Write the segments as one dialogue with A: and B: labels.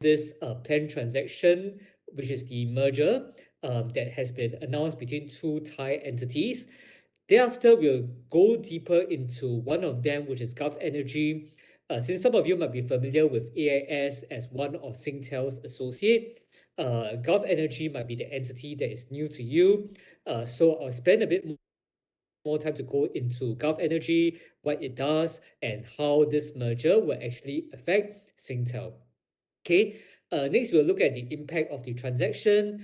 A: this planned transaction, which is the merger that has been announced between two Thai entities. Thereafter, we'll go deeper into one of them, which is Gulf Energy. Since some of you might be familiar with AIS as one of Singtel's associate, Gulf Energy might be the entity that is new to you. So I'll spend a bit more time to go into Gulf Energy, what it does, and how this merger will actually affect Singtel. Okay, next we'll look at the impact of the transaction.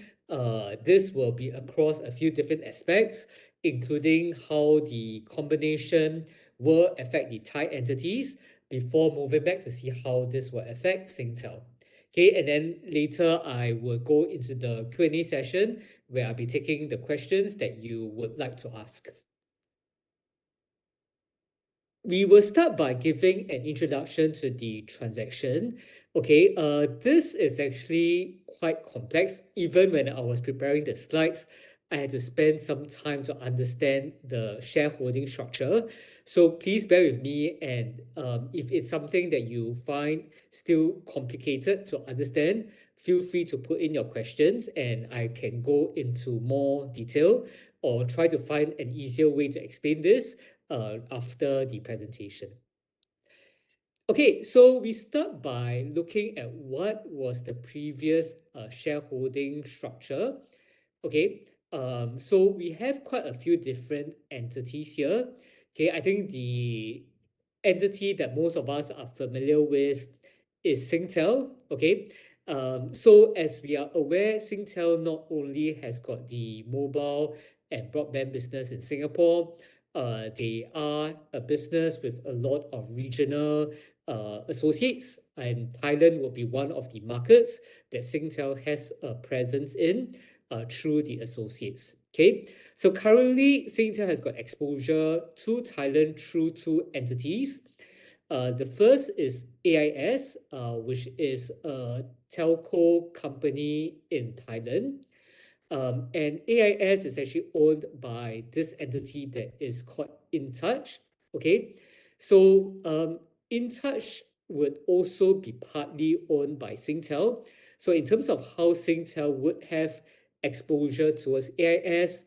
A: This will be across a few different aspects, including how the combination will affect the Thai entities before moving back to see how this will affect Singtel. Okay, and then later I will go into the Q&A session where I'll be taking the questions that you would like to ask. We will start by giving an introduction to the transaction. Okay, this is actually quite complex. Even when I was preparing the slides, I had to spend some time to understand the shareholding structure. So please bear with me, and if it's something that you find still complicated to understand, feel free to put in your questions and I can go into more detail or try to find an easier way to explain this after the presentation. Okay, so we start by looking at what was the previous shareholding structure. Okay, so we have quite a few different entities here. Okay, I think the entity that most of us are familiar with is Singtel. Okay, so as we are aware, Singtel not only has got the mobile and broadband business in Singapore, they are a business with a lot of regional associates, and Thailand will be one of the markets that Singtel has a presence in through the associates. Okay, so currently Singtel has got exposure to Thailand through two entities. The first is AIS, which is a telco company in Thailand. And AIS is actually owned by this entity that is called intouch. Okay, so intouch would also be partly owned by Singtel. So in terms of how Singtel would have exposure towards AIS,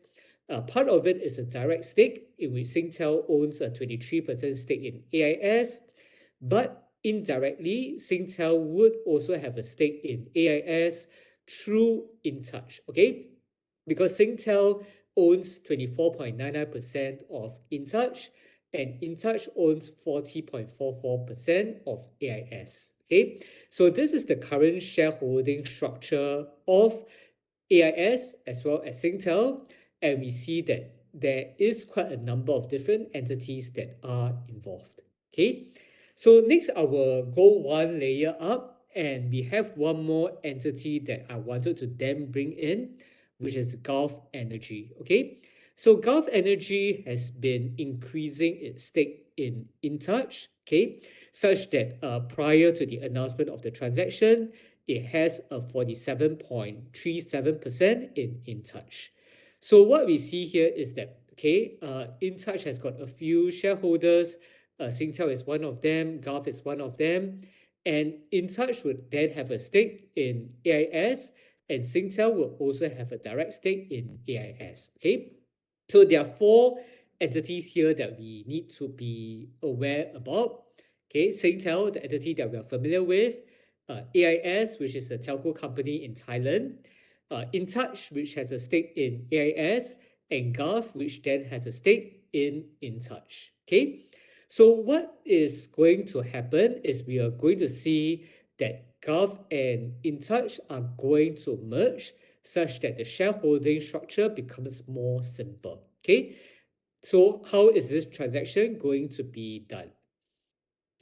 A: part of it is a direct stake in which Singtel owns a 23% stake in AIS, but indirectly, Singtel would also have a stake in AIS through intouch. Okay, because Singtel owns 24.99% of intouch and intouch owns 40.44% of AIS. Okay, so this is the current shareholding structure of AIS as well as Singtel, and we see that there is quite a number of different entities that are involved. Okay, so next I will go one layer up, and we have one more entity that I wanted to then bring in, which is Gulf Energy. Okay, so Gulf Energy has been increasing its stake in InTouch, okay, such that prior to the announcement of the transaction, it has a 47.37% in InTouch. So what we see here is that, okay, InTouch has got a few shareholders. Singtel is one of them, Gulf is one of them, and InTouch would then have a stake in AIS, and Singtel will also have a direct stake in AIS. Okay, so there are four entities here that we need to be aware about. Okay, Singtel, the entity that we are familiar with, AIS, which is a telco company in Thailand, InTouch, which has a stake in AIS, and Gulf, which then has a stake in InTouch. Okay, so what is going to happen is we are going to see that Gulf and InTouch are going to merge such that the shareholding structure becomes more simple. Okay, so how is this transaction going to be done?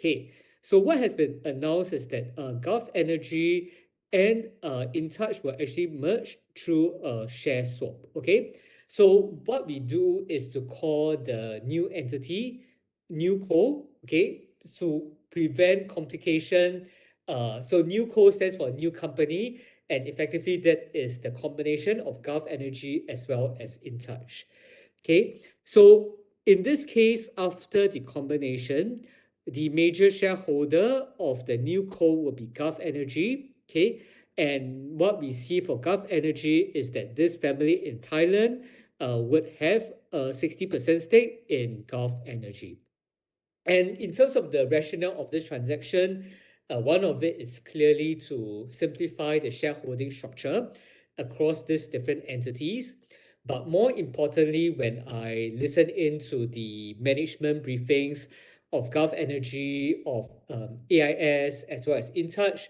A: Okay, so what has been announced is that Gulf Energy and InTouch will actually merge through a share swap. Okay, so what we do is to call the new entity NewCo. Okay, to prevent complication. So NewCo stands for new company, and effectively that is the combination of Gulf Energy as well as InTouch. Okay, so in this case, after the combination, the major shareholder of the NewCo will be Gulf Energy, Okay, and what we see for Gulf Energy is that this family in Thailand would have a 60% stake in Gulf Energy. And in terms of the rationale of this transaction, one of it is clearly to simplify the shareholding structure across these different entities. But more importantly, when I listen into the management briefings of Gulf Energy, of AIS, as well as InTouch,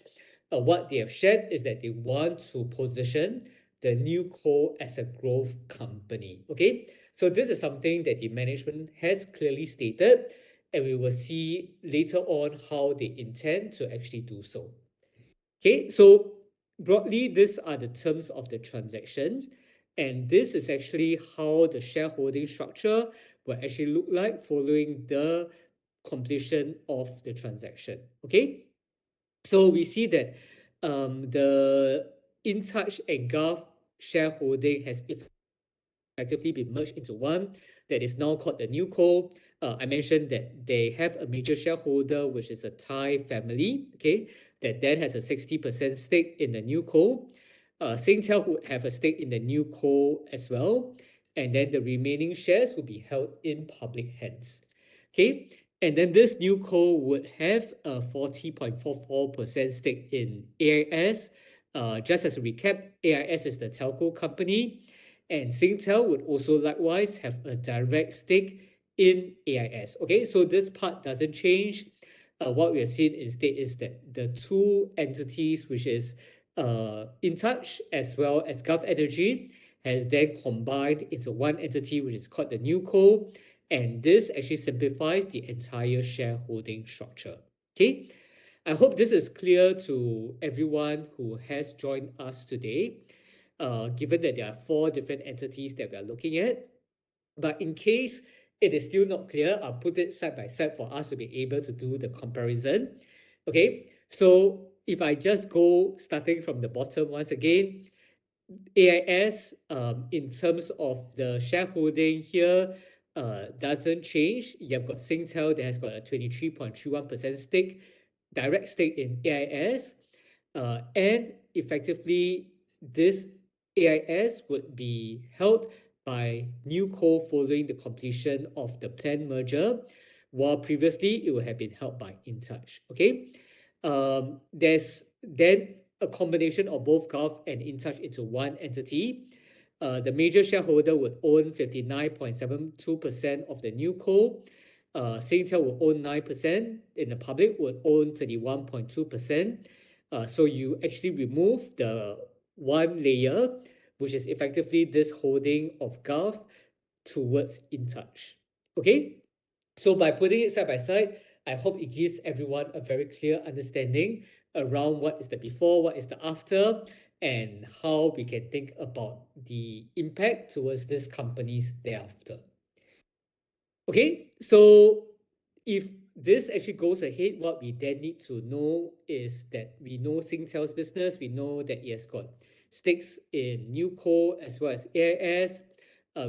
A: what they have shared is that they want to position the new co as a growth company. Okay, so this is something that the management has clearly stated, and we will see later on how they intend to actually do so. Okay, so broadly, these are the terms of the transaction, and this is actually how the shareholding structure will actually look like following the completion of the transaction. Okay, so we see that the InTouch and Gulf shareholding has effectively been merged into one that is now called the new co. I mentioned that they have a major shareholder, which is a Thai family, okay, that then has a 60% stake in the new co. Singtel would have a stake in the new co as well, and then the remaining shares will be held in public hands. Okay, and then this new co would have a 40.44% stake in AIS. Just as a recap, AIS is the telco company, and Singtel would also likewise have a direct stake in AIS. Okay, so this part doesn't change. What we have seen instead is that the two entities, which is InTouch as well as Gulf Energy, has then combined into one entity, which is called the NewCo, and this actually simplifies the entire shareholding structure. Okay, I hope this is clear to everyone who has joined us today, given that there are four different entities that we are looking at. But in case it is still not clear, I'll put it side by side for us to be able to do the comparison. Okay, so if I just go starting from the bottom once again, AIS, in terms of the shareholding here, doesn't change. You've got Singtel that has got a 23.31% stake, direct stake in AIS, and effectively this AIS would be held by NewCo following the completion of the planned merger, while previously it would have been held by InTouch. Okay, there's then a combination of both Gulf and InTouch into one entity. The major shareholder would own 59.72% of the new co. Singtel will own 9%, and the public would own 31.2%. So you actually remove the one layer, which is effectively this holding of Gulf towards InTouch. Okay, so by putting it side by side, I hope it gives everyone a very clear understanding around what is the before, what is the after, and how we can think about the impact towards these companies thereafter. Okay, so if this actually goes ahead, what we then need to know is that we know Singtel's business, we know that it has got stakes in NewCo as well as AIS.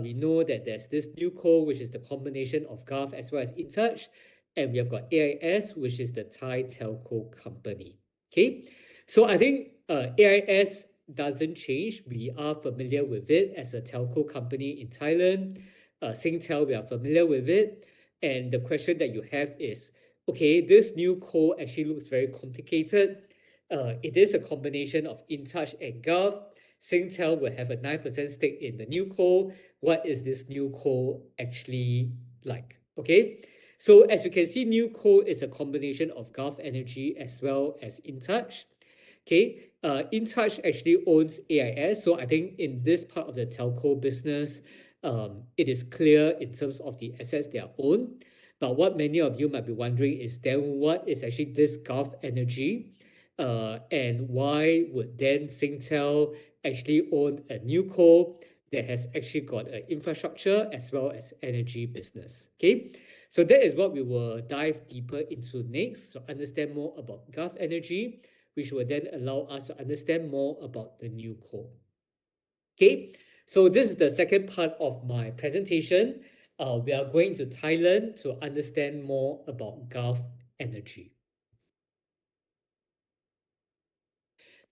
A: We know that there's this NewCo, which is the combination of Gulf as well as InTouch, and we have got AIS, which is the Thai telco company. Okay, so I think AIS doesn't change. We are familiar with it as a telco company in Thailand. Singtel, we are familiar with it. And the question that you have is, okay, this new co actually looks very complicated. It is a combination of InTouch and Gulf. Singtel will have a 9% stake in the new co. What is this new co actually like? Okay, so as we can see, new co is a combination of Gulf Energy as well as InTouch. Okay, InTouch actually owns AIS, so I think in this part of the telco business, it is clear in terms of the assets they are owned. But what many of you might be wondering is then what is actually this Gulf Energy, and why would then Singtel actually own a new co that has actually got an infrastructure as well as energy business? Okay, so that is what we will dive deeper into next to understand more about Gulf Energy, which will then allow us to understand more about the new co. Okay, so this is the second part of my presentation. We are going to Thailand to understand more about Gulf Energy.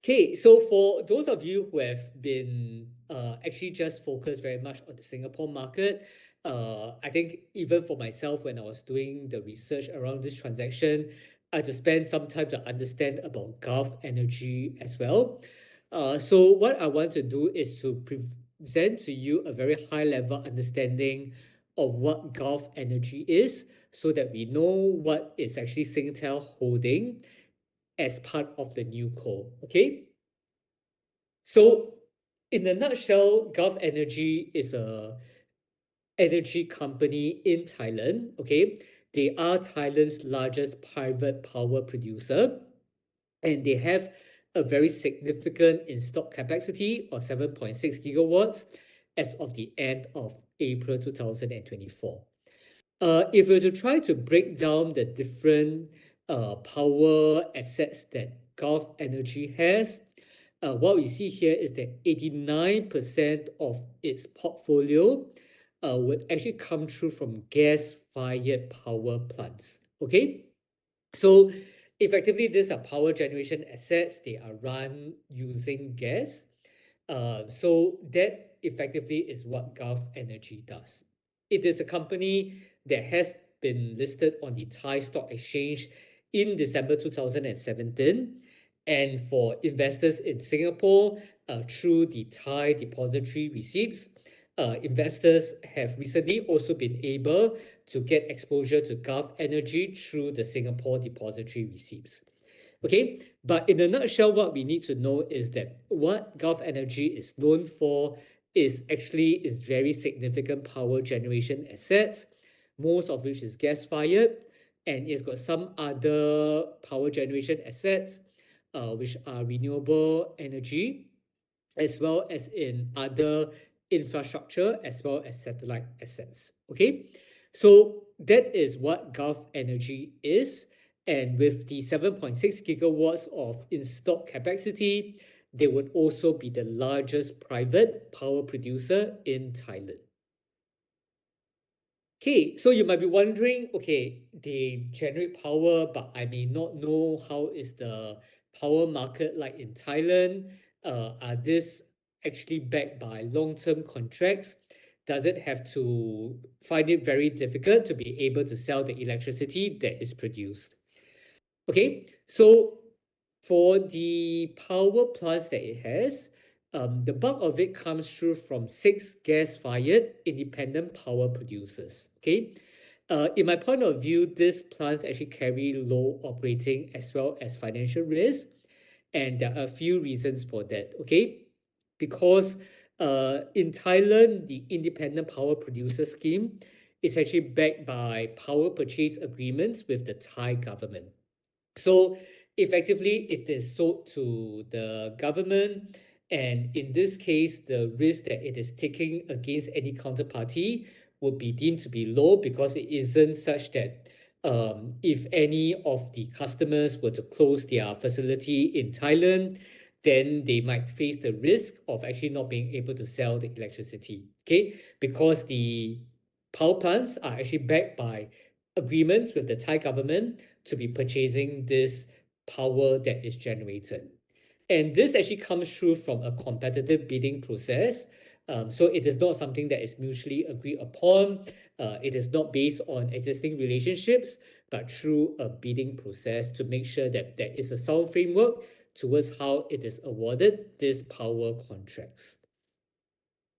A: Okay, so for those of you who have been actually just focused very much on the Singapore market, I think even for myself, when I was doing the research around this transaction, I had to spend some time to understand about Gulf energy as well. So what I want to do is to present to you a very high level understanding of what Gulf energy is, so that we know what is actually Singtel holding as part of the new co. Okay. So, in a nutshell, Gulf Energy is a energy company in Thailand. Okay, they are Thailand's largest private power producer, and they have a very significant installed capacity of 7.6 gigawatts as of the end of April 2024. If we were to try to break down the different power assets that Gulf Energy has, what we see here is that 89% of its portfolio would actually come through from gas-fired power plants. Okay, so effectively, these are power generation assets. They are run using gas. So that effectively is what Gulf Energy does. It is a company that has been listed on the Thai Stock Exchange in December 2017. And for investors in Singapore, through the Thai depository receipts, investors have recently also been able to get exposure to Gulf Energy through the Singapore depository receipts. Okay, but in a nutshell, what we need to know is that what Gulf Energy is known for is actually its very significant power generation assets, most of which is gas-fired, and it's got some other power generation assets, which are renewable energy, as well as in other infrastructure, as well as satellite assets. Okay, so that is what Gulf Energy is. And with the 7.6 gigawatts of installed capacity, they would also be the largest private power producer in Thailand. Okay, so you might be wondering, okay, they generate power, but I may not know how is the power market like in Thailand. Are this actually backed by long-term contracts? Does it have to find it very difficult to be able to sell the electricity that is produced? Okay, so for the power plants that it has, the bulk of it comes through from 6 gas-fired independent power producers. Okay, in my point of view, these plants actually carry low operating as well as financial risk, and there are a few reasons for that. Okay, because in Thailand, the independent power producer scheme is actually backed by power purchase agreements with the Thai government. So effectively, it is sold to the government, and in this case, the risk that it is taking against any counterparty would be deemed to be low, because it isn't such that if any of the customers were to close their facility in Thailand, then they might face the risk of actually not being able to sell the electricity. Okay, because the power plants are actually backed by agreements with the Thai government to be purchasing this power that is generated. And this actually comes through from a competitive bidding process. So it is not something that is mutually agreed upon. It is not based on existing relationships, but through a bidding process to make sure that there is a sound framework towards how it is awarded these power contracts.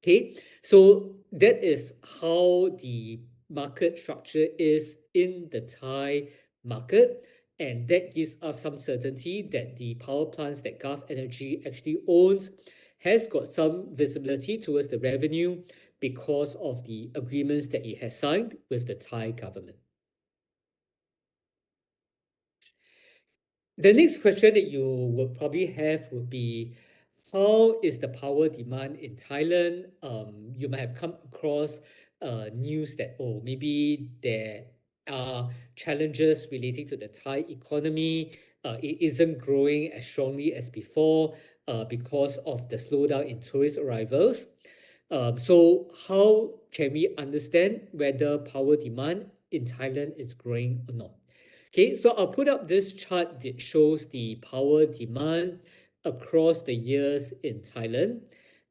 A: Okay, so that is how the market structure is in the Thai market, and that gives us some certainty that the power plants that Gulf Energy actually owns has got some visibility towards the revenue because of the agreements that it has signed with the Thai government. The next question that you would probably have would be, how is the power demand in Thailand? You might have come across news that, oh, maybe there are challenges relating to the Thai economy. It isn't growing as strongly as before because of the slowdown in tourist arrivals. So how can we understand whether power demand in Thailand is growing or not? Okay, so I'll put up this chart that shows the power demand across the years in Thailand.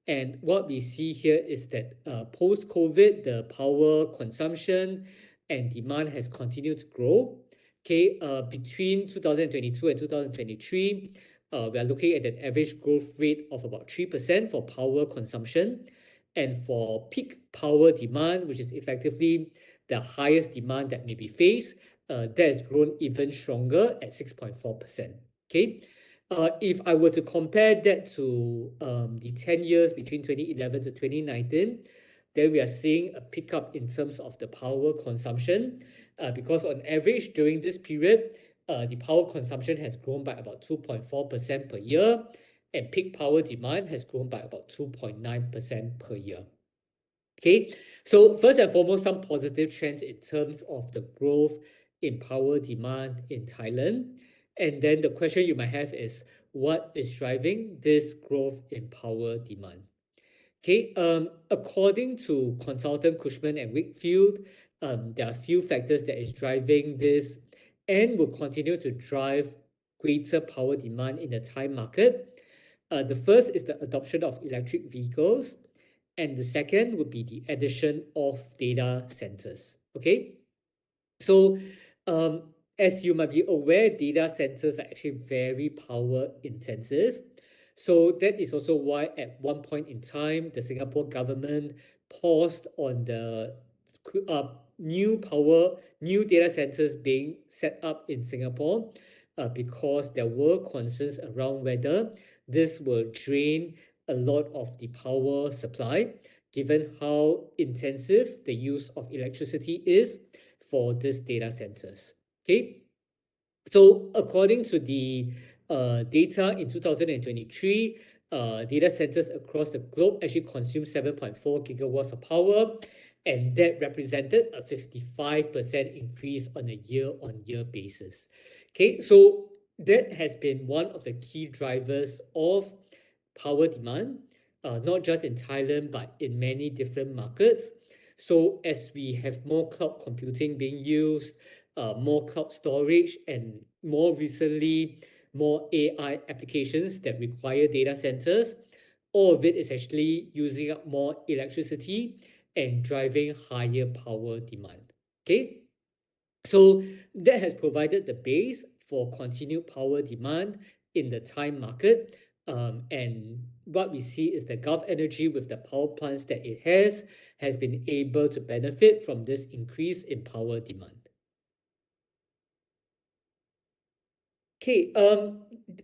A: And what we see here is that post-COVID, the power consumption and demand has continued to grow. Okay, between 2022 and 2023, we are looking at an average growth rate of about 3% for power consumption. And for peak power demand, which is effectively the highest demand that may be faced, that has grown even stronger at 6.4%. Okay, if I were to compare that to the 10 years between 2011 to 2019, then we are seeing a pickup in terms of the power consumption, because on average during this period, the power consumption has grown by about 2.4% per year, and peak power demand has grown by about 2.9% per year. Okay, so first and foremost, some positive trends in terms of the growth in power demand in Thailand. And then the question you might have is, what is driving this growth in power demand? Okay, according to consultant Cushman and Wakefield, there are a few factors that is driving this and will continue to drive greater power demand in the Thai market. The first is the adoption of electric vehicles, and the second would be the addition of data centers. Okay, so as you might be aware, data centers are actually very power intensive. So that is also why at one point in time, the Singapore government paused on the new data centers being set up in Singapore, because there were concerns around whether this will drain a lot of the power supply, given how intensive the use of electricity is for these data centers. Okay, so according to the data in 2023, data centers across the globe actually consume 7.4 gigawatts of power, and that represented a 55% increase on a year-on-year basis. Okay, so that has been one of the key drivers of power demand, not just in Thailand, but in many different markets. So as we have more cloud computing being used, more cloud storage, and more recently, more AI applications that require data centers, all of it is actually using up more electricity and driving higher power demand. Okay, so that has provided the base for continued power demand in the Thai market. And what we see is that Gulf Energy, with the power plants that it has been able to benefit from this increase in power demand. Okay,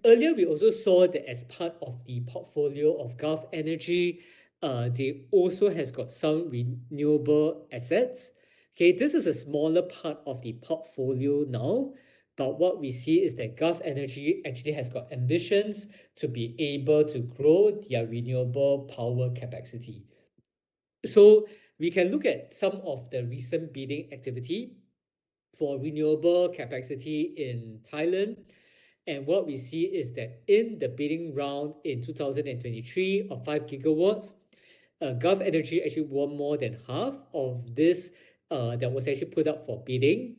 A: earlier we also saw that as part of the portfolio of Gulf Energy, they also has got some renewable assets. Okay, this is a smaller part of the portfolio now, but what we see is that Gulf Energy actually has got ambitions to be able to grow their renewable power capacity. So we can look at some of the recent bidding activity for renewable capacity in Thailand. And what we see is that in the bidding round in 2023 of 5 gigawatts, Gulf Energy actually won more than half of this that was actually put up for bidding.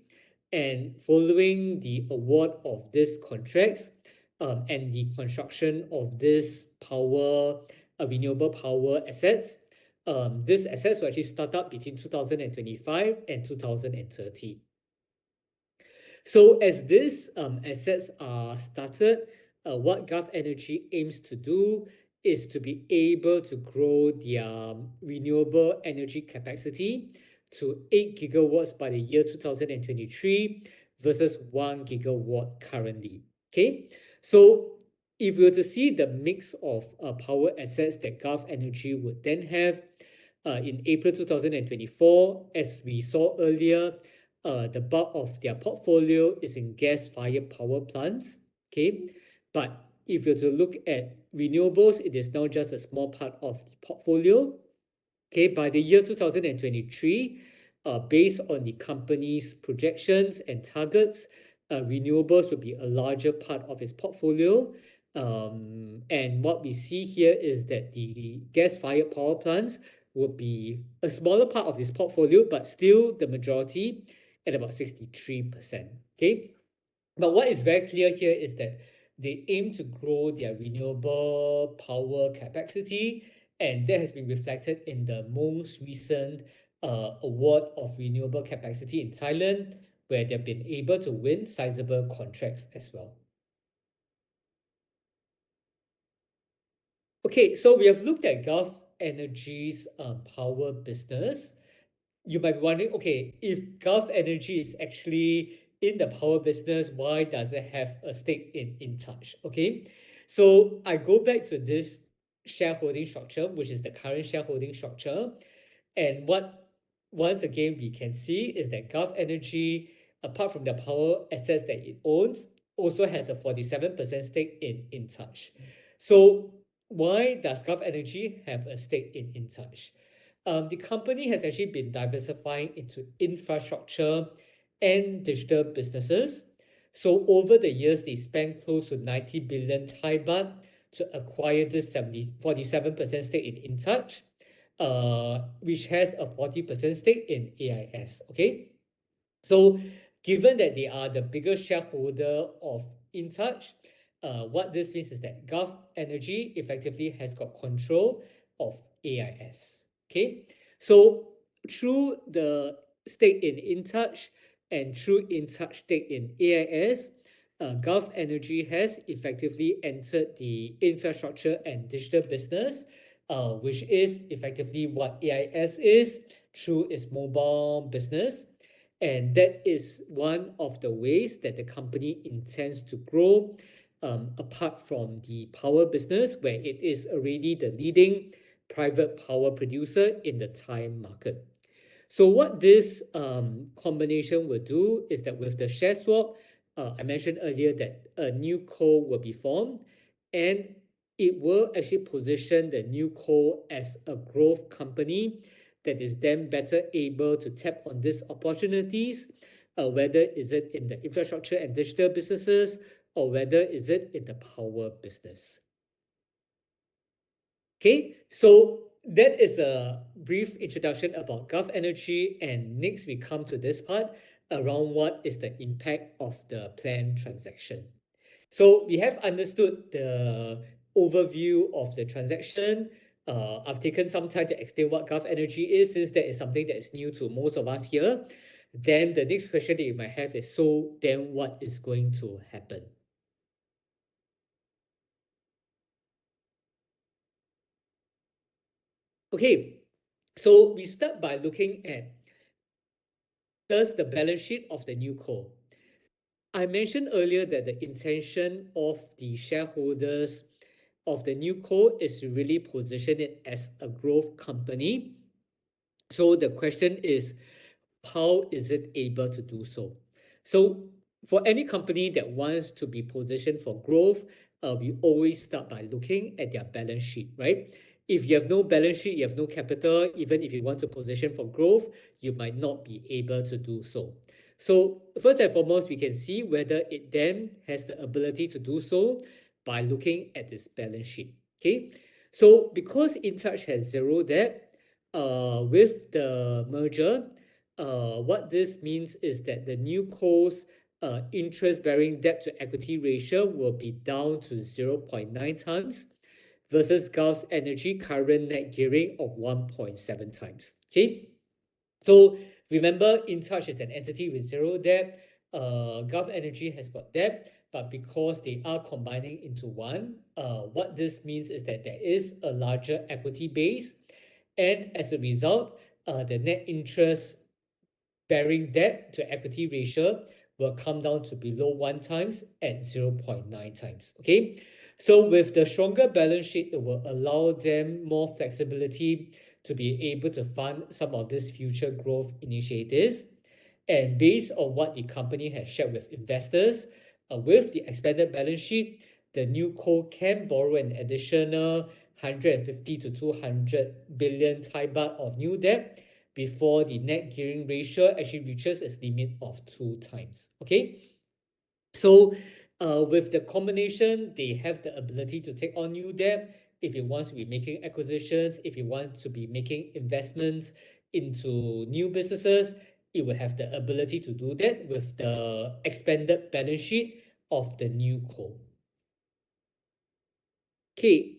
A: And following the award of these contracts and the construction of this renewable power assets, these assets will actually start up between 2025 and 2030. So as these assets are started, what Gulf Energy aims to do is to be able to grow their renewable energy capacity to 8 gigawatts by the year 2023 versus 1 gigawatt currently. Okay, so if we were to see the mix of power assets that Gulf Energy would then have in April 2024, as we saw earlier, the bulk of their portfolio is in gas-fired power plants. Okay, but if you're to look at renewables, it is now just a small part of the portfolio. Okay, by the year 2023, based on the company's projections and targets, renewables will be a larger part of its portfolio. And what we see here is that the gas-fired power plants will be a smaller part of this portfolio, but still the majority at about 63%. Okay, but what is very clear here is that they aim to grow their renewable power capacity, and that has been reflected in the most recent award of renewable capacity in Thailand, where they've been able to win sizable contracts as well. Okay, so we have looked at Gulf Energy's power business. You might be wondering, okay, if Gulf Energy is actually in the power business, why does it have a stake in intouch? Okay, so I go back to this shareholding structure, which is the current shareholding structure. And what once again we can see is that Gulf Energy, apart from the power assets that it owns, also has a 47% stake in intouch. So why does Gulf Energy have a stake in intouch? The company has actually been diversifying into infrastructure and digital businesses. So over the years, they spent close to 90 billion Thai baht to acquire this 47% stake in InTouch, which has a 40% stake in AIS. Okay, so given that they are the biggest shareholder of InTouch, what this means is that Gulf Energy effectively has got control of AIS. Okay, so through the stake in InTouch and through InTouch stake in AIS, Gulf Energy has effectively entered the infrastructure and digital business, which is effectively what AIS is through its mobile business. And that is one of the ways that the company intends to grow, apart from the power business, where it is already the leading private power producer in the Thai market. So what this combination will do is that with the share swap, I mentioned earlier that a new co will be formed, and it will actually position the new co as a growth company that is then better able to tap on these opportunities, whether is it in the infrastructure and digital businesses or whether is it in the power business. Okay, so that is a brief introduction about Gulf Energy, and next we come to this part around what is the impact of the planned transaction. So we have understood the overview of the transaction. I've taken some time to explain what Gulf Energy is, since that is something that is new to most of us here. Then the next question that you might have is, so then what is going to happen? Okay, so we start by looking at does the balance sheet of the new co. I mentioned earlier that the intention of the shareholders of the new co is to really position it as a growth company. So the question is, how is it able to do so? So for any company that wants to be positioned for growth, we always start by looking at their balance sheet, right? If you have no balance sheet, you have no capital, even if you want to position for growth, you might not be able to do so. So first and foremost, we can see whether it then has the ability to do so by looking at its balance sheet. Okay, so because InTouch has zero debt, with the merger, what this means is that the new co's interest-bearing debt to equity ratio will be down to 0.9 times versus Gulf Energy current net gearing of 1.7 times. Okay, so remember, InTouch is an entity with zero debt. Gulf Energy has got debt, but because they are combining into one, what this means is that there is a larger equity base, and as a result, the net interest bearing debt to equity ratio will come down to below 1 times at 0.9 times. Okay, so with the stronger balance sheet, it will allow them more flexibility to be able to fund some of these future growth initiatives. And based on what the company has shared with investors, with the expanded balance sheet, the new co can borrow an additional 150 to 200 billion Thai baht of new debt before the net gearing ratio actually reaches its limit of 2 times. Okay, so with the combination, they have the ability to take on new debt if it wants to be making acquisitions, if it wants to be making investments into new businesses. It will have the ability to do that with the expanded balance sheet of the new co. Okay,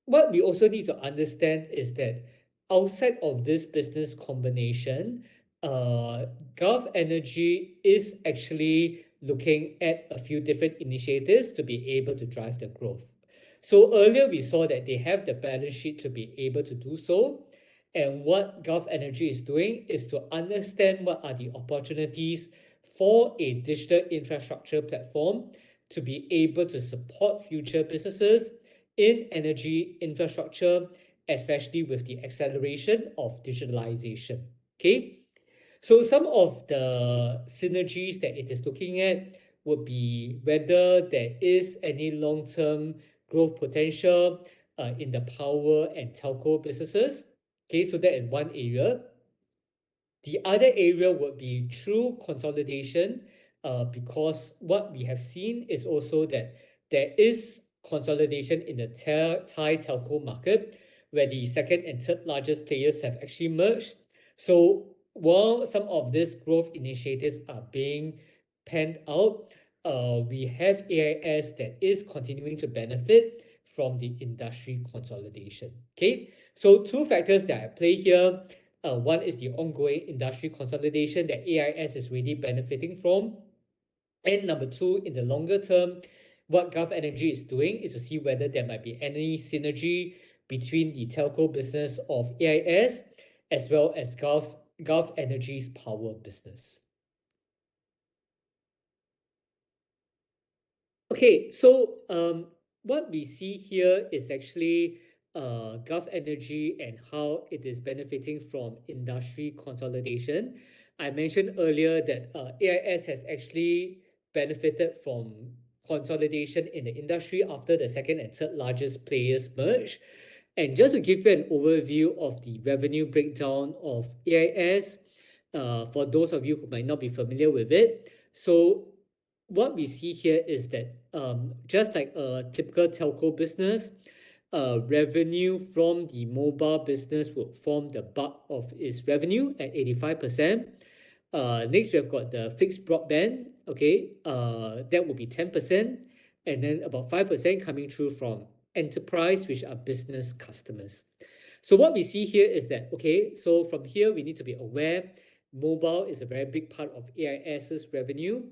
A: what we also need to understand is that outside of this business combination, uh, Gulf Energy is actually looking at a few different initiatives to be able to drive the growth. So earlier we saw that they have the balance sheet to be able to do so. And what Gulf Energy is doing is to understand what are the opportunities for a digital infrastructure platform to be able to support future businesses in energy infrastructure, especially with the acceleration of digitalization. Okay, so some of the synergies that it is looking at would be whether there is any long-term growth potential in the power and telco businesses. Okay, so that is one area. The other area would be true consolidation, because what we have seen is also that there is consolidation in the Thai telco market, where the second and third largest players have actually merged. So while some of these growth initiatives are being panned out, we have AIS that is continuing to benefit from the industry consolidation. Okay, so two factors that I play here. One is the ongoing industry consolidation that AIS is really benefiting from. And number two, in the longer term, what Gulf Energy is doing is to see whether there might be any synergy between the telco business of AIS as well as Gulf Energy's power business. Okay, so what we see here is actually Gulf Energy and how it is benefiting from industry consolidation. I mentioned earlier that AIS has actually benefited from consolidation in the industry after the second and third largest players merge. And just to give you an overview of the revenue breakdown of AIS, for those of you who might not be familiar with it, so what we see here is that just like a typical telco business, revenue from the mobile business would form the bulk of its revenue at 85%. Next, we have got the fixed broadband, okay, that would be 10%, and then about 5% coming through from enterprise, which are business customers. So what we see here is that, okay, so from here, we need to be aware mobile is a very big part of AIS's revenue.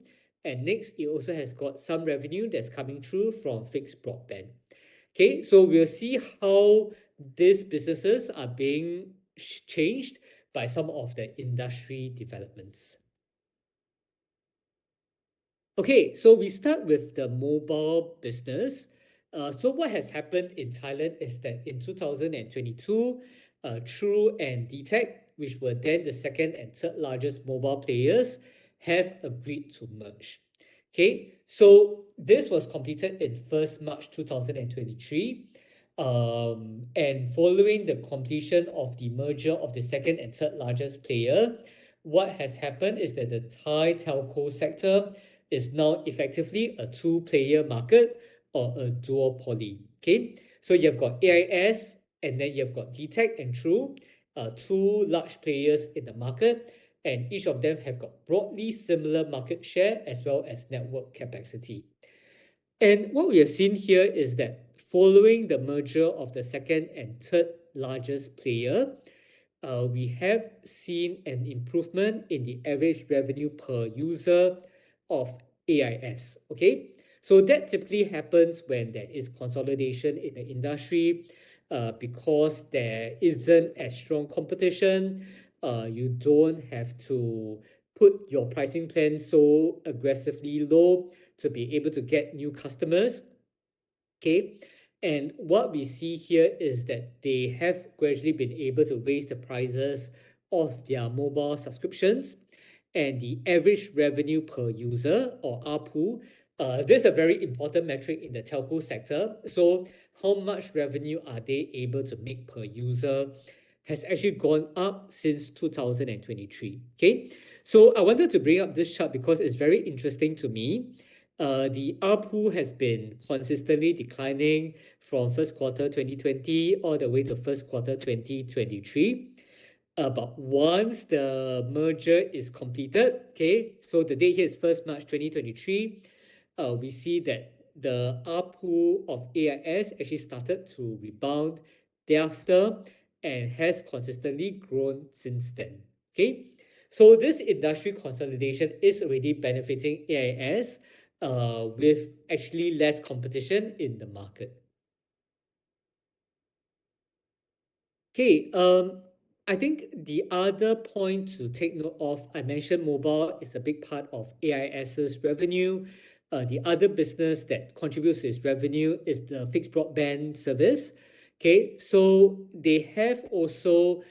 A: And next, it also has got some revenue that's coming through from fixed broadband. Okay, so we'll see how these businesses are being changed by some of the industry developments. Okay, so we start with the mobile business. So what has happened in Thailand is that in 2022, True and DTAC, which were then the second and third largest mobile players, have agreed to merge. Okay, so this was completed in 1st March 2023. And following the completion of the merger of the second and third largest player, what has happened is that the Thai telco sector is now effectively a two-player market or a duopoly. Okay, so you've got AIS and then you've got DTAC and True, two large players in the market, and each of them have got broadly similar market share as well as network capacity. And what we have seen here is that following the merger of the second and third largest player, we have seen an improvement in the average revenue per user of AIS. Okay, so that typically happens when there is consolidation in the industry, because there isn't as strong competition. You don't have to put your pricing plan so aggressively low to be able to get new customers. Okay, and what we see here is that they have gradually been able to raise the prices of their mobile subscriptions, and the average revenue per user or ARPU. This is a very important metric in the telco sector. So how much revenue are they able to make per user has actually gone up since 2023. Okay, so I wanted to bring up this chart because it's very interesting to me. The ARPU has been consistently declining from first quarter 2020 all the way to first quarter 2023. But once the merger is completed, okay, so the date here is 1st March 2023, we see that the ARPU of AIS actually started to rebound thereafter and has consistently grown since then. Okay, so this industry consolidation is already benefiting AIS with actually less competition in the market. Okay, I think the other point to take note of, I mentioned mobile is a big part of AIS's revenue. The other business that contributes to its revenue is the fixed broadband service. Okay, so they have also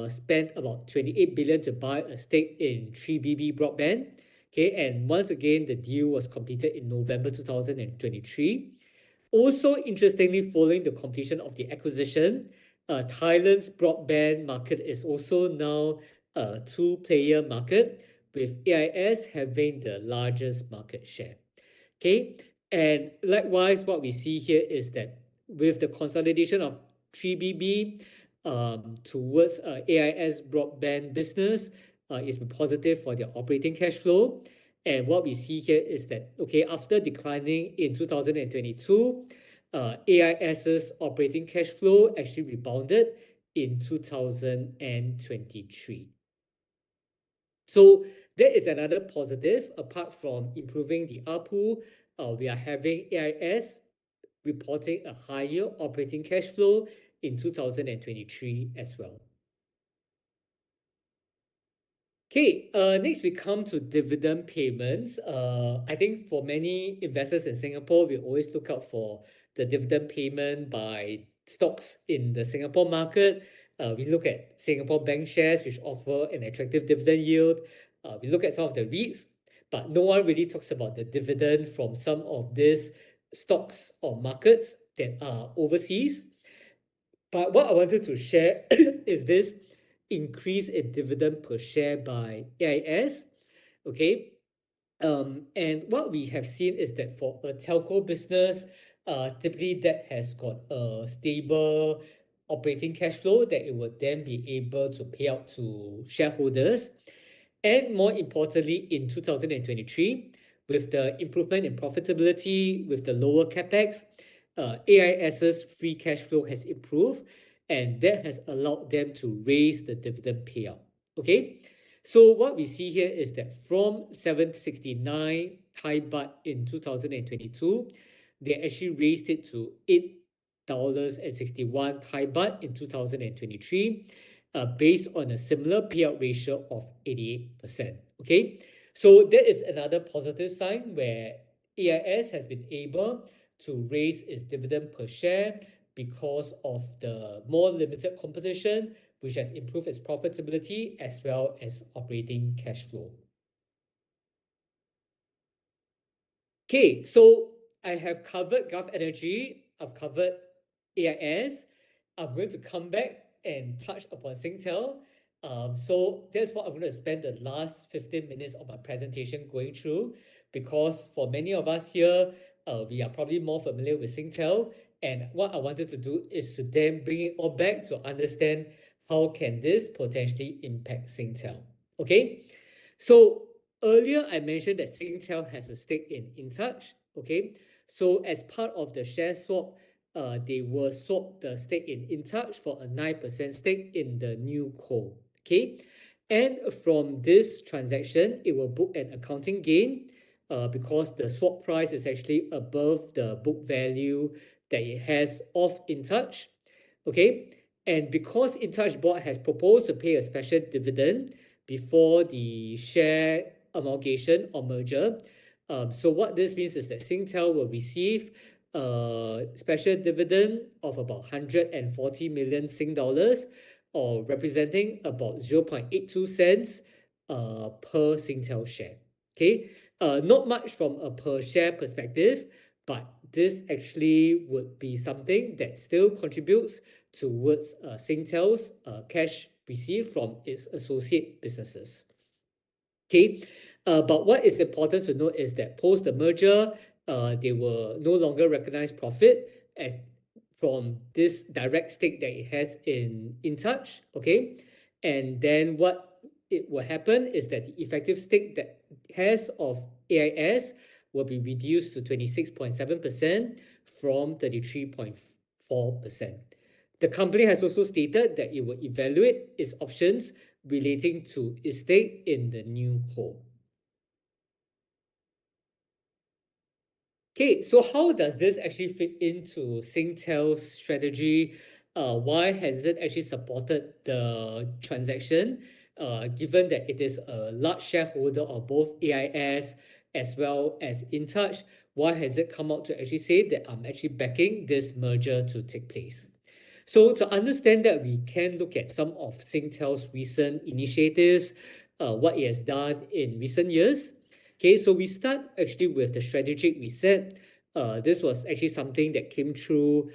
A: spent about 28 billion to buy a stake in 3BB Broadband. Okay, and once again, the deal was completed in November 2023. Also, interestingly, following the completion of the acquisition, Thailand's broadband market is also now a two-player market, with AIS having the largest market share. Okay, and likewise, what we see here is that with the consolidation of 3BB towards AIS broadband business, is positive for their operating cash flow. And what we see here is that, okay, after declining in 2022, AIS's operating cash flow actually rebounded in 2023. So that is another positive. Apart from improving the ARPU, we are having AIS reporting a higher operating cash flow in 2023 as well. Okay, next we come to dividend payments. I think for many investors in Singapore, we always look out for the dividend payment by stocks in the Singapore market. We look at Singapore bank shares, which offer an attractive dividend yield. We look at some of the REITs, but no one really talks about the dividend from some of these stocks or markets that are overseas. But what I wanted to share is this increase in dividend per share by AIS. Okay. And what we have seen is that for a telco business, typically that has got a stable operating cash flow that it would then be able to pay out to shareholders. And more importantly, in 2023, with the improvement in profitability, with the lower capex, AIS's free cash flow has improved, and that has allowed them to raise the dividend payout. Okay, so what we see here is that from 769 Thai baht in 2022, they actually raised it to $8.61 Thai baht in 2023, based on a similar payout ratio of 88%. Okay, so that is another positive sign where AIS has been able to raise its dividend per share because of the more limited competition, which has improved its profitability as well as operating cash flow. Okay, so I have covered Gulf Energy, I've covered AIS. I'm going to come back and touch upon Singtel. So that's what I'm going to spend the last 15 minutes of my presentation going through, because for many of us here, we are probably more familiar with Singtel, and what I wanted to do is to then bring it all back to understand how can this potentially impact Singtel. Okay, so earlier I mentioned that Singtel has a stake in intouch. Okay, so as part of the share swap, they will swap the stake in intouch for a 9% stake in the new co. Okay, and from this transaction, it will book an accounting gain because the swap price is actually above the book value that it has of intouch. Okay, and because intouch board has proposed to pay a special dividend before the share amalgamation or merger, so what this means is that Singtel will receive a special dividend of about 140 million Sing dollars, or representing about 0.82 cents per Singtel share. Okay, not much from a per share perspective, but this actually would be something that still contributes towards Singtel's cash received from its associate businesses. Okay, but what is important to note is that post the merger, they will no longer recognize profit as from this direct stake that it has in intouch. Okay, and then what it will happen is that the effective stake that it has of AIS will be reduced to 26.7% from 33.4%. The company has also stated that it will evaluate its options relating to its stake in the new co. Okay, so how does this actually fit into Singtel's strategy? Why has it actually supported the transaction? Given that it is a large shareholder of both AIS as well as intouch, why has it come out to actually say that I'm actually backing this merger to take place? So to understand that, we can look at some of Singtel's recent initiatives, what it has done in recent years. Okay, so we start actually with the strategic reset. This was actually something that came through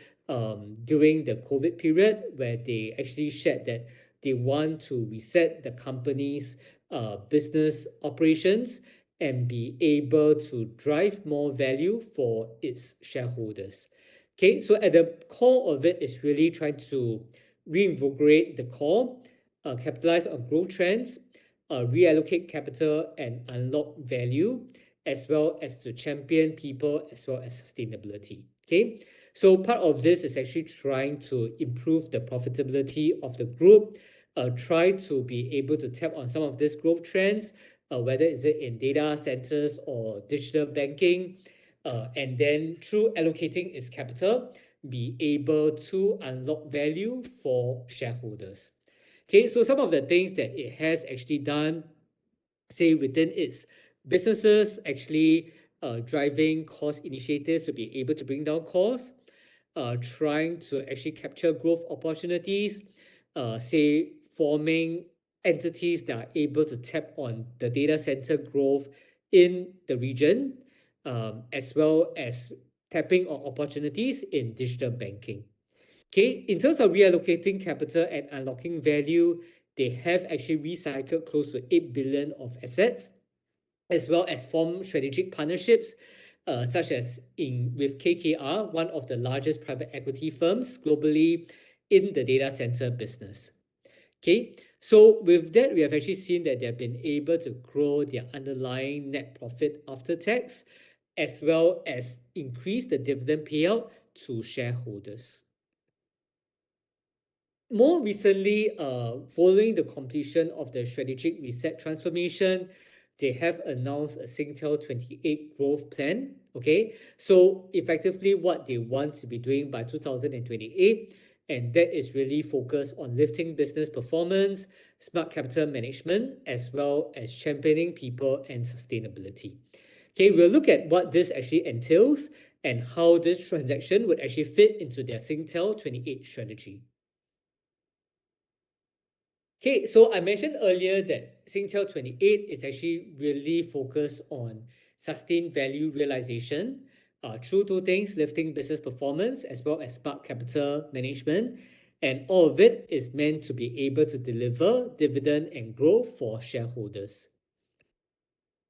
A: during the COVID period, where they actually shared that they want to reset the company's business operations and be able to drive more value for its shareholders. Okay, so at the core of it is really trying to reinvigorate the core, capitalize on growth trends, reallocate capital and unlock value, as well as to champion people as well as sustainability. Okay, so part of this is actually trying to improve the profitability of the group, try to be able to tap on some of these growth trends, whether is it in data centers or digital banking, and then through allocating its capital, be able to unlock value for shareholders. Okay, so some of the things that it has actually done, say within its businesses, actually driving cost initiatives to be able to bring down costs, trying to actually capture growth opportunities, say forming entities that are able to tap on the data center growth in the region, as well as tapping on opportunities in digital banking. Okay, in terms of reallocating capital and unlocking value, they have actually recycled close to 8 billion of assets, as well as formed strategic partnerships, such as with KKR, one of the largest private equity firms globally in the data center business. Okay, so with that, we have actually seen that they have been able to grow their underlying net profit after tax, as well as increase the dividend payout to shareholders. More recently, following the completion of the strategic reset transformation, they have announced a Singtel 28 growth plan. Okay, so effectively what they want to be doing by 2028, and that is really focused on lifting business performance, smart capital management, as well as championing people and sustainability. Okay, we'll look at what this actually entails and how this transaction would actually fit into their Singtel 28 strategy. Okay, so I mentioned earlier that Singtel 28 is actually really focused on sustained value realization through two things: lifting business performance as well as smart capital management. And all of it is meant to be able to deliver dividend and growth for shareholders.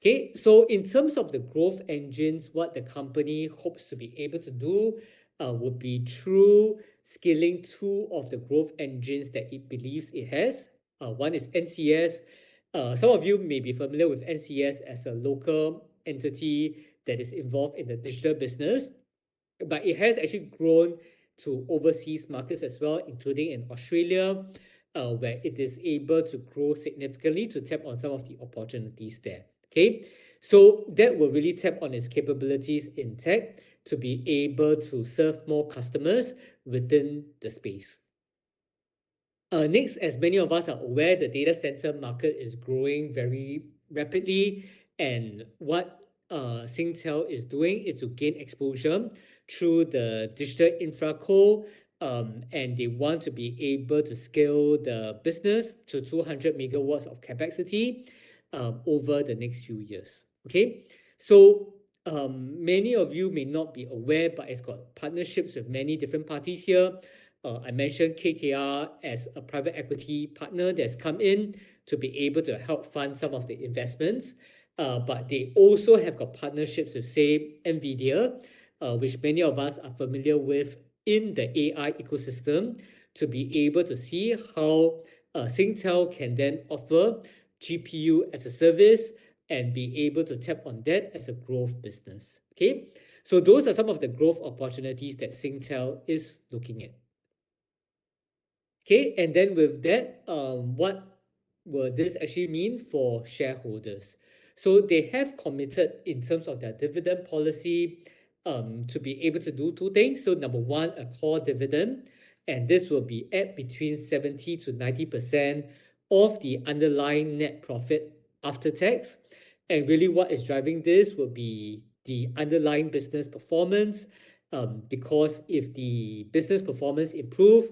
A: Okay, so in terms of the growth engines, what the company hopes to be able to do would be through scaling two of the growth engines that it believes it has. One is NCS. Some of you may be familiar with NCS as a local entity that is involved in the digital business, but it has actually grown to overseas markets as well, including in Australia, where it is able to grow significantly to tap on some of the opportunities there. Okay, so that will really tap on its capabilities in tech to be able to serve more customers within the space. Next, as many of us are aware, the data center market is growing very rapidly, and what Singtel is doing is to gain exposure through the digital infra co, and they want to be able to scale the business to 200 megawatts of capacity over the next few years. Okay, so many of you may not be aware, but it's got partnerships with many different parties here. I mentioned KKR as a private equity partner that's come in to be able to help fund some of the investments. But they also have got partnerships with, say, NVIDIA, which many of us are familiar with in the AI ecosystem, to be able to see how Singtel can then offer GPU as a service and be able to tap on that as a growth business. Okay, so those are some of the growth opportunities that Singtel is looking at. Okay, and then with that, what will this actually mean for shareholders? So they have committed in terms of their dividend policy to be able to do two things. So number one, a core dividend, and this will be at between 70 to 90% of the underlying net profit after tax. And really what is driving this will be the underlying business performance, because if the business performance improve,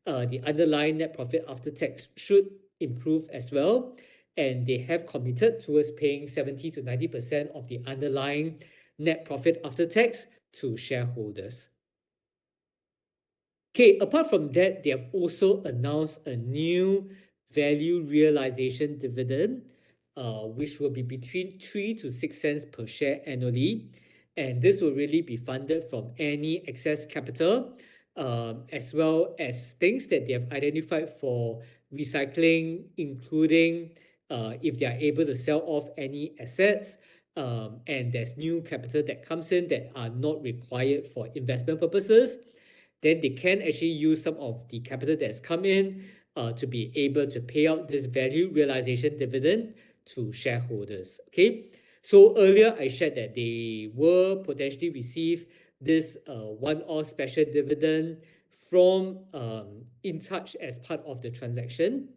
A: the underlying net profit after tax should improve as well. And they have committed towards paying 70 to 90% of the underlying net profit after tax to shareholders. Okay, apart from that, they have also announced a new value realization dividend, which will be between 3 to 6 cents per share annually. And this will really be funded from any excess capital, as well as things that they have identified for recycling, including if they are able to sell off any assets, and there's new capital that comes in that are not required for investment purposes, then they can actually use some of the capital that's come in to be able to pay out this value realization dividend to shareholders. Okay, so earlier I shared that they will potentially receive this one-off special dividend from InTouch as part of the transaction.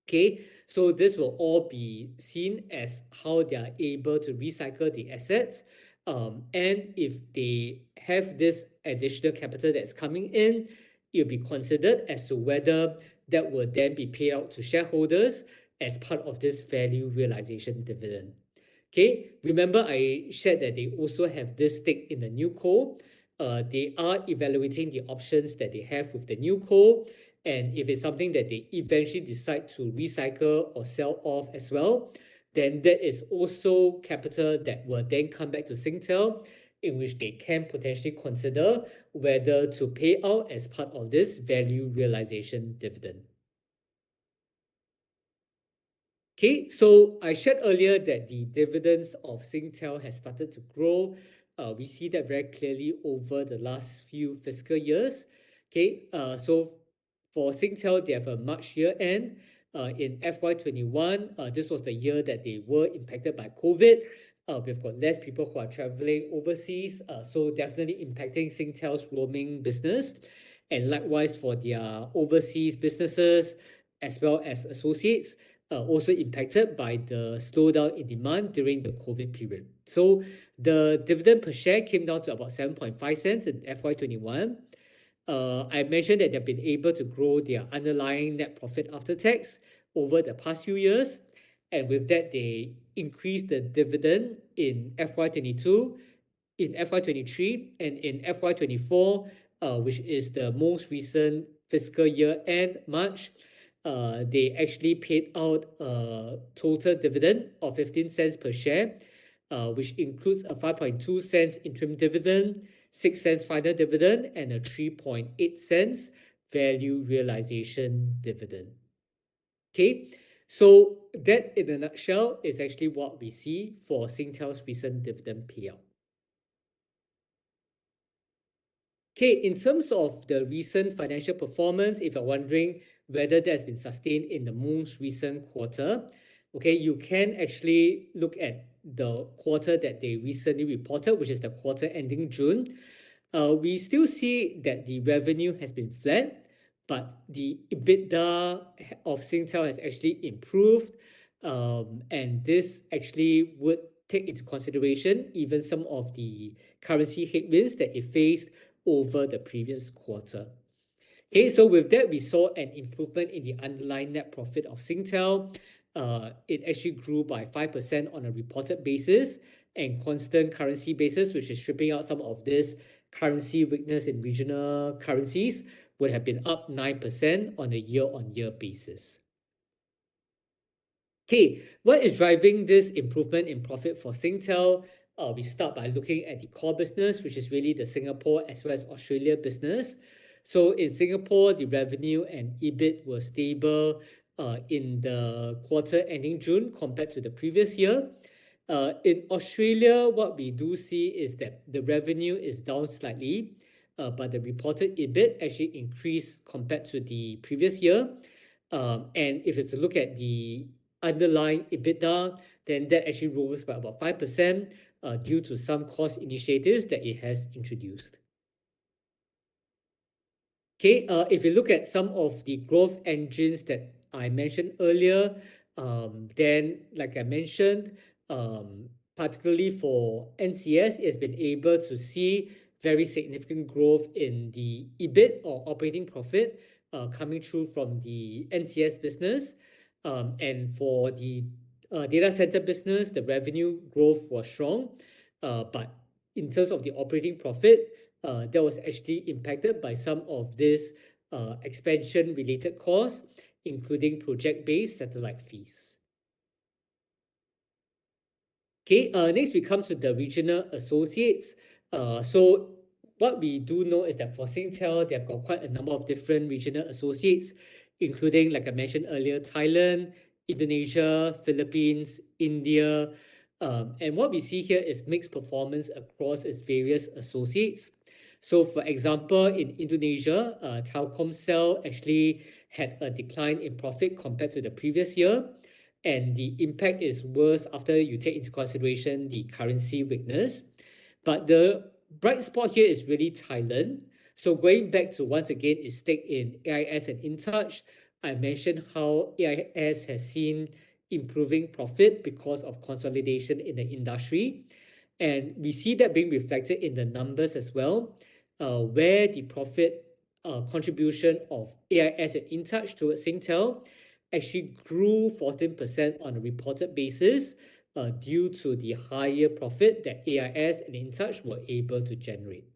A: Okay, so this will all be seen as how they are able to recycle the assets. And if they have this additional capital that's coming in, it'll be considered as to whether that will then be paid out to shareholders as part of this value realization dividend. Okay, remember I shared that they also have this stake in the new co. They are evaluating the options that they have with the new co, and if it's something that they eventually decide to recycle or sell off as well, then that is also capital that will then come back to Singtel, in which they can potentially consider whether to pay out as part of this value realization dividend. Okay, so I shared earlier that the dividends of Singtel has started to grow. We see that very clearly over the last few fiscal years. Okay, so for Singtel, they have a March year end. In FY21, this was the year that they were impacted by COVID. We've got less people who are traveling overseas, so definitely impacting Singtel's roaming business. And likewise for their overseas businesses as well as associates, also impacted by the slowdown in demand during the COVID period. So the dividend per share came down to about 7.5 cents in FY21. I mentioned that they've been able to grow their underlying net profit after tax over the past few years. And with that, they increased the dividend in FY22, in FY23, and in FY24, which is the most recent fiscal year end March. They actually paid out a total dividend of 15 cents per share, which includes a 5.2 cents interim dividend, 6 cents final dividend, and a 3.8 cents value realization dividend. Okay, so that in a nutshell is actually what we see for Singtel's recent dividend payout. Okay, in terms of the recent financial performance, if you're wondering whether that's been sustained in the most recent quarter, okay, you can actually look at the quarter that they recently reported, which is the quarter ending June. We still see that the revenue has been flat, but the EBITDA of Singtel has actually improved, and this actually would take into consideration even some of the currency headwinds that it faced over the previous quarter. Okay, so with that, we saw an improvement in the underlying net profit of Singtel. It actually grew by 5% on a reported basis, and constant currency basis, which is stripping out some of this currency weakness in regional currencies, would have been up 9% on a year-on-year basis. Okay, what is driving this improvement in profit for Singtel? We start by looking at the core business, which is really the Singapore as well as Australia business. So in Singapore, the revenue and EBIT were stable in the quarter ending June compared to the previous year. In Australia, what we do see is that the revenue is down slightly, but the reported EBIT actually increased compared to the previous year. And if it's a look at the underlying EBITDA, then that actually rose by about 5% due to some cost initiatives that it has introduced. Okay, if you look at some of the growth engines that I mentioned earlier, then like I mentioned, particularly for NCS, it has been able to see very significant growth in the EBIT or operating profit coming through from the NCS business. And for the data center business, the revenue growth was strong, but in terms of the operating profit, that was actually impacted by some of this expansion-related costs, including project-based satellite fees. Okay, next we come to the regional associates. So what we do know is that for Singtel, they've got quite a number of different regional associates, including, like I mentioned earlier, Thailand, Indonesia, Philippines, India. And what we see here is mixed performance across its various associates. So for example, in Indonesia, Telkomsel actually had a decline in profit compared to the previous year. And the impact is worse after you take into consideration the currency weakness. But the bright spot here is really Thailand. So going back to once again its stake in AIS and InTouch, I mentioned how AIS has seen improving profit because of consolidation in the industry. And we see that being reflected in the numbers as well, where the profit contribution of AIS and InTouch towards Singtel actually grew 14% on a reported basis due to the higher profit that AIS and InTouch were able to generate.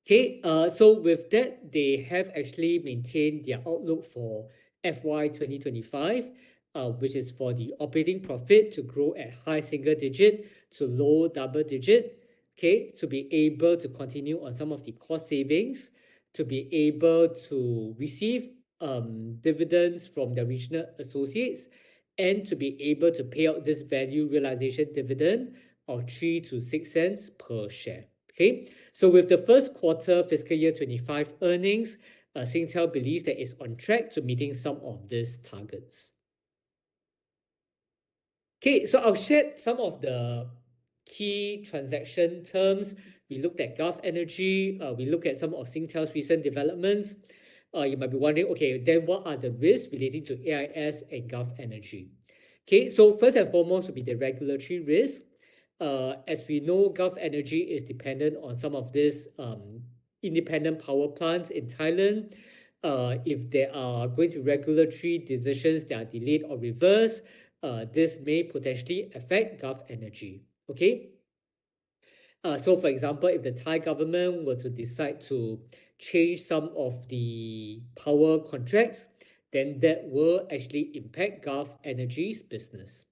A: Okay, so with that, they have actually maintained their outlook for FY 2025, which is for the operating profit to grow at high single digit to low double digit, okay, to be able to continue on some of the cost savings, to be able to receive dividends from the regional associates, and to be able to pay out this value realization dividend of 3 to 6 cents per share. Okay, so with the first quarter fiscal year 25 earnings, Singtel believes that it's on track to meeting some of these targets. Okay, so I'll share some of the key transaction terms. We looked at Gulf Energy, we looked at some of Singtel's recent developments. You might be wondering, okay, then what are the risks relating to AIS and Gulf Energy? Okay, so first and foremost would be the regulatory risk. As we know, Gulf Energy is dependent on some of these independent power plants in Thailand. If there are going to be regulatory decisions that are delayed or reversed, this may potentially affect Gulf Energy. Okay. So for example, if the Thai government were to decide to change some of the power contracts, then that will actually impact Gulf Energy's business.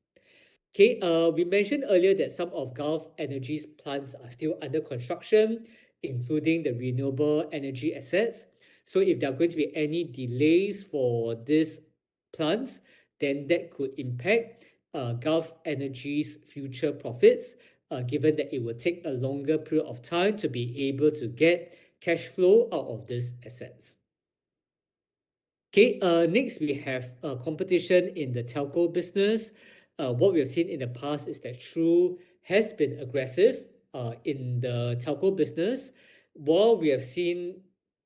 A: Okay, we mentioned earlier that some of Gulf Energy's plants are still under construction, including the renewable energy assets. So if there are going to be any delays for these plants, then that could impact Gulf Energy's future profits, given that it will take a longer period of time to be able to get cash flow out of these assets. Okay, next we have competition in the telco business. What we have seen in the past is that True has been aggressive in the telco business, while we have seen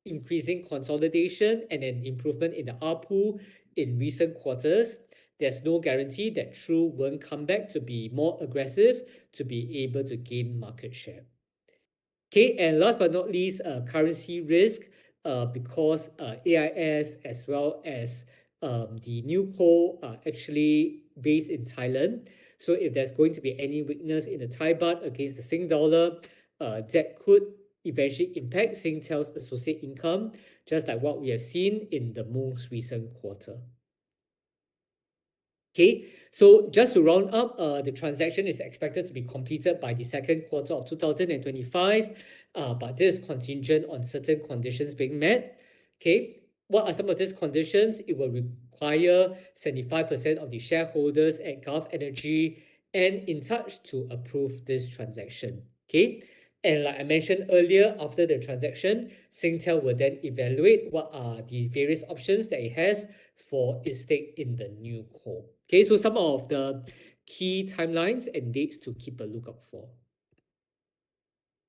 A: increasing consolidation and an improvement in the ARPU in recent quarters. There's no guarantee that True won't come back to be more aggressive to be able to gain market share. Okay, and last but not least, currency risk, because AIS as well as the new co are actually based in Thailand. So if there's going to be any weakness in the Thai baht against the Sing dollar, that could eventually impact Singtel's associate income, just like what we have seen in the most recent quarter. Okay, so just to round up, the transaction is expected to be completed by the second quarter of 2025, but this is contingent on certain conditions being met. Okay, what are some of these conditions? It will require 75% of the shareholders at Gulf Energy and intouch to approve this transaction. Okay. And like I mentioned earlier, after the transaction, Singtel will then evaluate what are the various options that it has for its stake in the new co. Okay, so some of the key timelines and dates to keep a lookout for.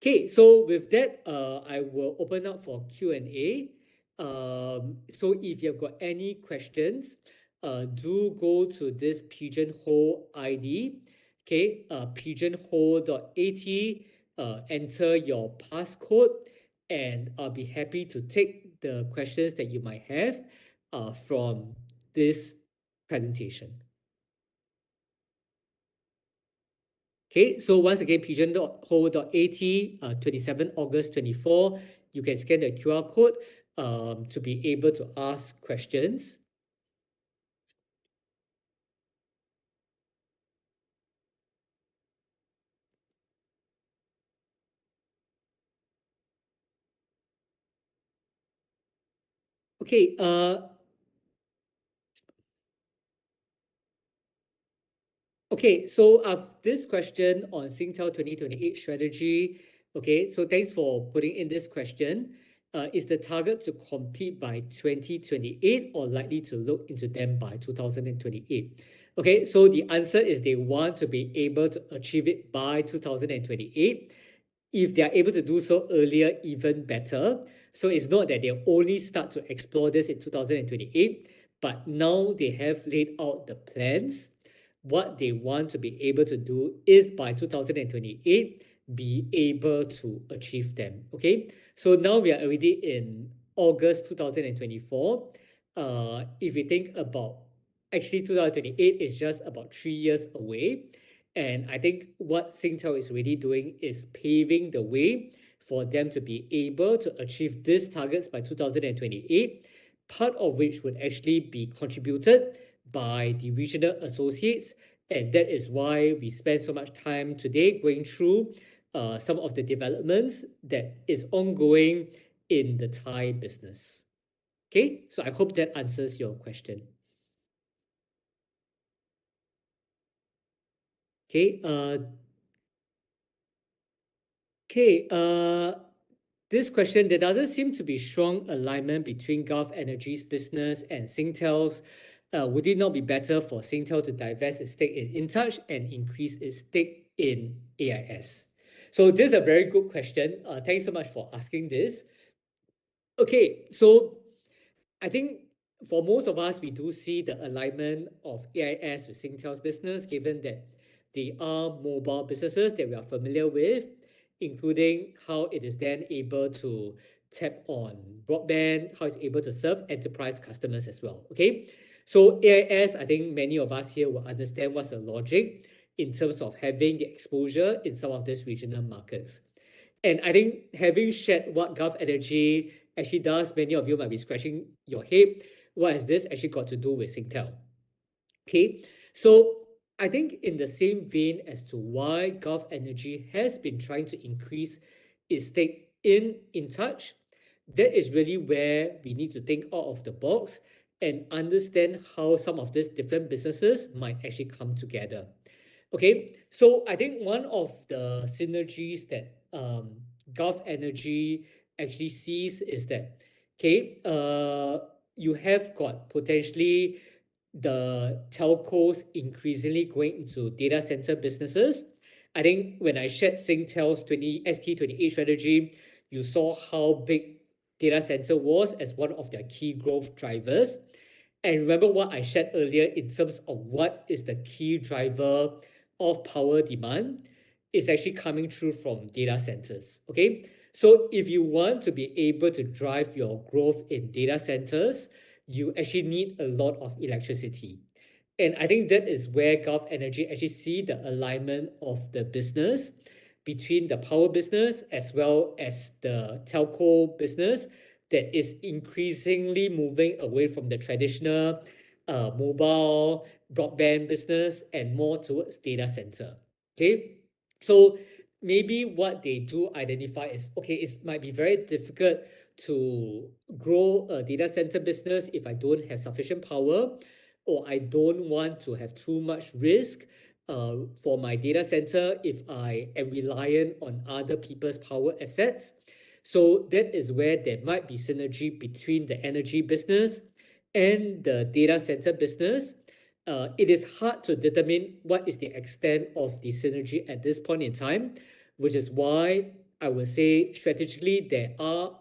A: Okay, so with that, I will open up for Q&A. So if you've got any questions, do go to this Pigeonhole ID, okay, pigeonhole.at, enter your passcode, and I'll be happy to take the questions that you might have from this presentation. Okay, so once again, pigeonhole.at, 27 August 24, you can scan the QR code to be able to ask questions. Okay, okay, so this question on Singtel 2028 strategy. Okay, so thanks for putting in this question. Is the target to complete by 2028 or likely to look into them by 2028? Okay, so the answer is they want to be able to achieve it by 2028. If they are able to do so earlier, even better. So it's not that they'll only start to explore this in 2028, but now they have laid out the plans. What they want to be able to do is by 2028 be able to achieve them. Okay, so now we are already in August 2024. If we think about actually 2028 is just about 3 years away. And I think what Singtel is really doing is paving the way for them to be able to achieve these targets by 2028, part of which would actually be contributed by the regional associates. And that is why we spend so much time today going through some of the developments that is ongoing in the Thai business. Okay, so I hope that answers your question. Okay, this question, there doesn't seem to be strong alignment between Gulf Energy's business and Singtel's. Would it not be better for Singtel to divest its stake in intouch and increase its stake in AIS? So this is a very good question. Thanks so much for asking this. Okay, so I think for most of us, we do see the alignment of AIS with Singtel's business, given that they are mobile businesses that we are familiar with, including how it is then able to tap on broadband, how it's able to serve enterprise customers as well. Okay, so AIS, I think many of us here will understand what's the logic in terms of having the exposure in some of these regional markets. And I think having shared what Gulf Energy actually does, many of you might be scratching your head. What has this actually got to do with Singtel? Okay, so I think in the same vein as to why Gulf Energy has been trying to increase its stake in intouch, that is really where we need to think out of the box and understand how some of these different businesses might actually come together. Okay, so I think one of the synergies that Gulf Energy actually sees is that, okay, you have got potentially the telcos increasingly going into data center businesses. I think when I shared Singtel's ST28 strategy, you saw how big data center was as one of their key growth drivers. And remember what I shared earlier in terms of what is the key driver of power demand is actually coming through from data centers. Okay, so if you want to be able to drive your growth in data centers, you actually need a lot of electricity. And I think that is where Gulf Energy actually see the alignment of the business between the power business as well as the telco business that is increasingly moving away from the traditional mobile broadband business and more towards data center. Okay, so maybe what they do identify is, okay, it might be very difficult to grow a data center business if I don't have sufficient power, or I don't want to have too much risk for my data center if I am reliant on other people's power assets. So that is where there might be synergy between the energy business and the data center business. It is hard to determine what is the extent of the synergy at this point in time, which is why I would say strategically there are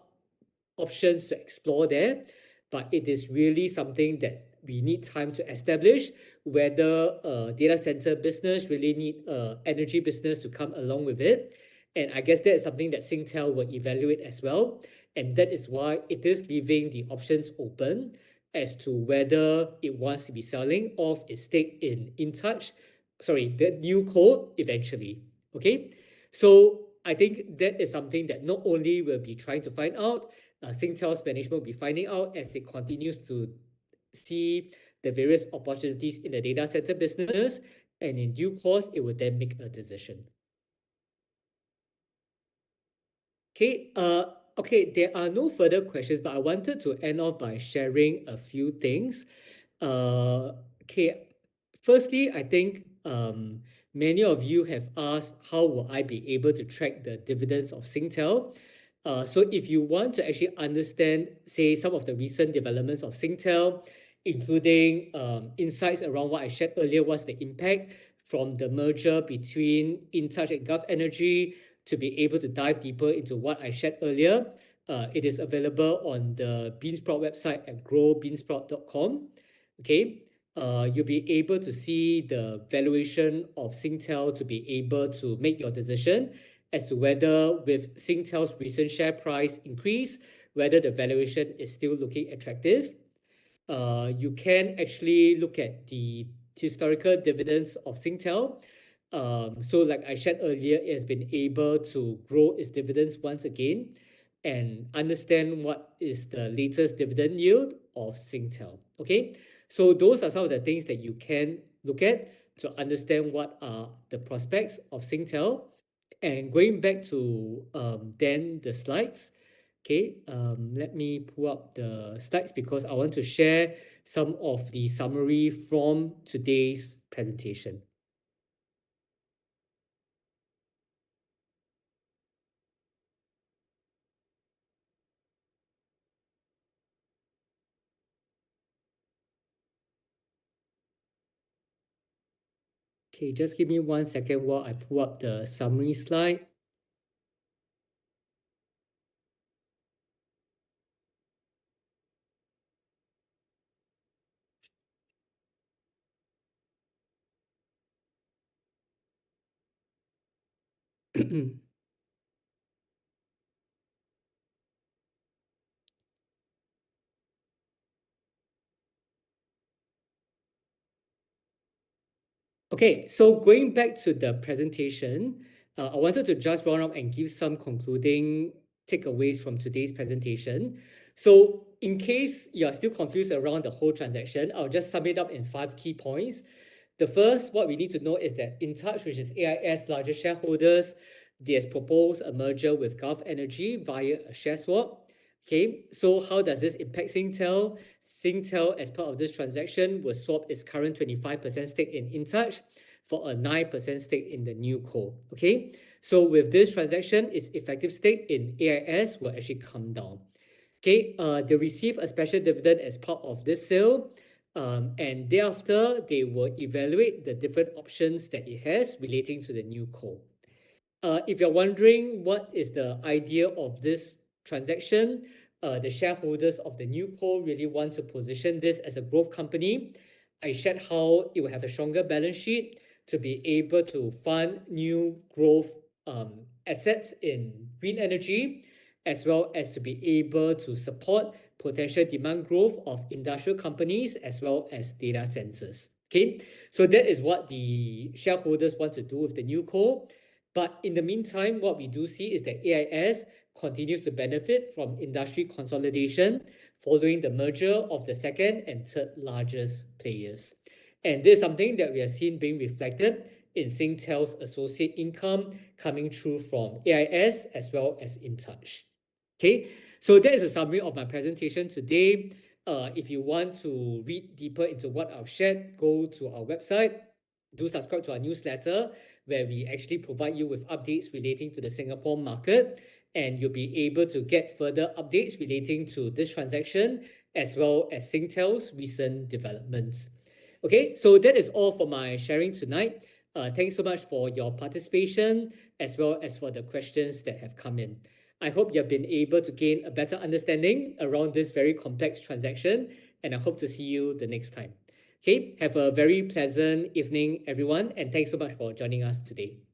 A: options to explore there, but it is really something that we need time to establish whether a data center business really need a energy business to come along with it. And I guess that is something that Singtel will evaluate as well. And that is why it is leaving the options open as to whether it wants to be selling off its stake in InTouch, sorry, the new core eventually. Okay, so I think that is something that not only will be trying to find out, Singtel's management will be finding out as it continues to see the various opportunities in the data center business, and in due course, it will then make a decision. Okay, okay, there are no further questions, but I wanted to end off by sharing a few things. Okay, firstly, I think many of you have asked how will I be able to track the dividends of Singtel. So if you want to actually understand, say, some of the recent developments of Singtel, including insights around what I shared earlier, what's the impact from the merger between InTouch and Gulf Energy, to be able to dive deeper into what I shared earlier, it is available on the Beansprout website at growbeansprout.com. Okay, you'll be able to see the valuation of Singtel to be able to make your decision as to whether, with Singtel's recent share price increase, whether the valuation is still looking attractive. You can actually look at the historical dividends of Singtel. So like I shared earlier, it has been able to grow its dividends once again and understand what is the latest dividend yield of Singtel. Okay, so those are some of the things that you can look at to understand what are the prospects of Singtel. And going back to then the slides, okay, let me pull up the slides because I want to share some of the summary from today's presentation. Okay, just give me 1 second while I pull up the summary slide. Okay, so going back to the presentation, I wanted to just round up and give some concluding takeaways from today's presentation. So in case you're still confused around the whole transaction, I'll just sum it up in 5 key points. The first, what we need to know is that InTouch, which is AIS largest shareholders, they has proposed a merger with Gulf Energy via a share swap. Okay, so how does this impact Singtel? Singtel, as part of this transaction, will swap its current 25% stake in InTouch for a 9% stake in the new co. Okay, so with this transaction, its effective stake in AIS will actually come down. Okay, they receive a special dividend as part of this sale. And thereafter, they will evaluate the different options that it has relating to the new co. If you're wondering what is the idea of this transaction, the shareholders of the new co really want to position this as a growth company. I shared how it will have a stronger balance sheet to be able to fund new growth assets in green energy, as well as to be able to support potential demand growth of industrial companies as well as data centers. Okay, so that is what the shareholders want to do with the new co. But in the meantime, what we do see is that AIS continues to benefit from industry consolidation following the merger of the second and third largest players. And this is something that we have seen being reflected in Singtel's associate income coming through from AIS as well as InTouch. Okay, So that is a summary of my presentation today. If you want to read deeper into what I've shared, go to our website. Do subscribe to our newsletter where we actually provide you with updates relating to the Singapore market, and you'll be able to get further updates relating to this transaction as well as Singtel's recent developments. Okay, so that is all for my sharing tonight. Thanks so much for your participation as well as for the questions that have come in. I hope you've been able to gain a better understanding around this very complex transaction, and I hope to see you the next time. Okay, have a very pleasant evening, everyone, and thanks so much for joining us today.